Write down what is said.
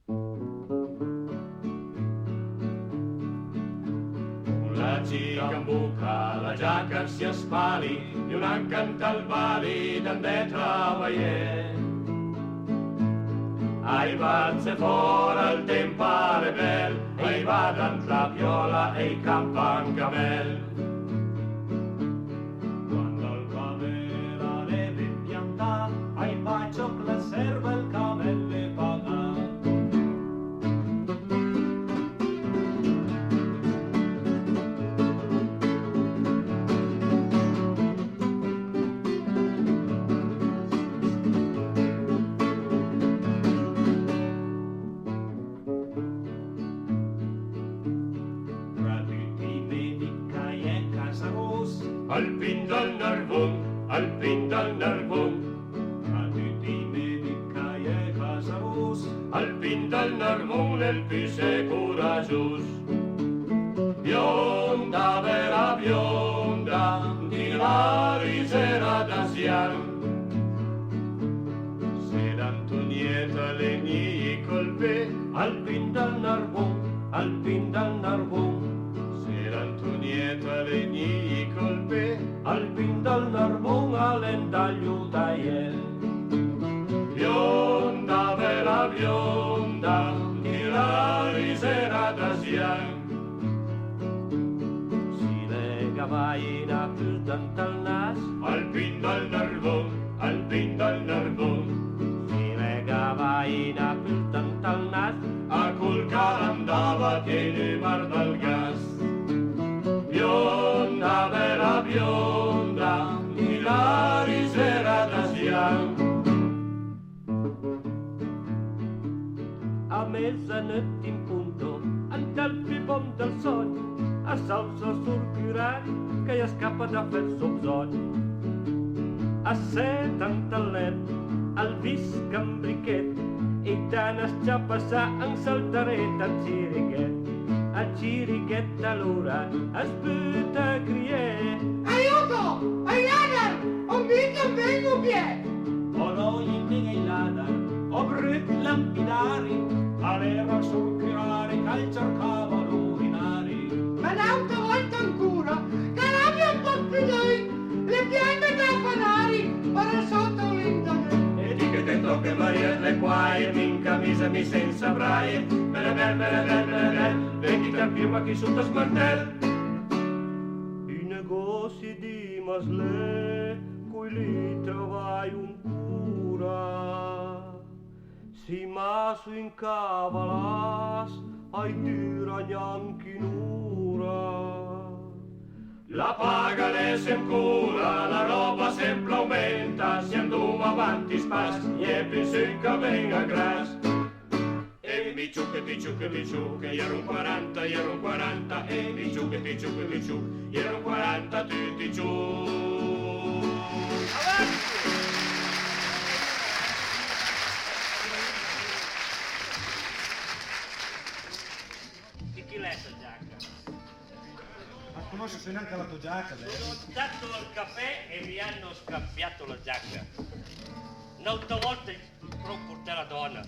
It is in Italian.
La xica en buca, la giacca si espali i una canta al bali d'andè treballar. Ai vaig fora el tempare bel, ei va dans la viola, ei campa en camel. Quando el camela le ve piantar, ai vaig la serva el camel le pagar. Al pin del Narbon, al pin del Narbon. A tutti i medici e casabús, al pin del Narbon el pis è corajós. Bionda, vera bionda, di la risera d'Asian. Se d'Antonieta le nii colpe, al pin del Narbon, al pin del Narbon. Antonieta le nii colpe, al pin del Narbon all'endaglio d'aiel. Bionda, vera bionda, di la risera d'Asian. Si le gavaina più tant al nas, al pin del Narbon, al pin del Narbon. Si le gavaina più tant al nas, a colcar andava tiene mar del gas. Bionda, vera bionda, di la risera d'Asian. A mezzanotte in punto, ante il pibom del sogno, a salsa sortirat che gli scappa da fer subsogno. A set antalet, al vis cambriquet, i tant es ja passar en saltaret al xiriquet. A chiriqueta l'ora es peut a crier. Aiuto! Ai ladder! Ho vinto un vengo pie! O no gli indica i ladder, o brut lampidari, all'era sul criare che cercava l'urinari. Ma l'altra volta ancora, che l'abbia un po' più noi, le piante da fanari, ora sotto l'internet. E di che te tocca Maria le quai, in camisa mi senza braie, bene bene, vedi che firma chi sotto smartel. I negozi di Masle, cui li trovai un cura, si maso in cavalas, ai dura gnancinura. La paga le sem cura, la roba sempre aumenta, si andum avanti spas, e penso che venga gras. E mi ciucca, ero un 40, e mi ciucca, ero un 40, tutti giù. Di chi l'è sta giacca? Ma conosci neanche la tua giacca adesso? Ho dato il caffè e mi hanno scambiato la giacca. Un'altra volta però portare la donna.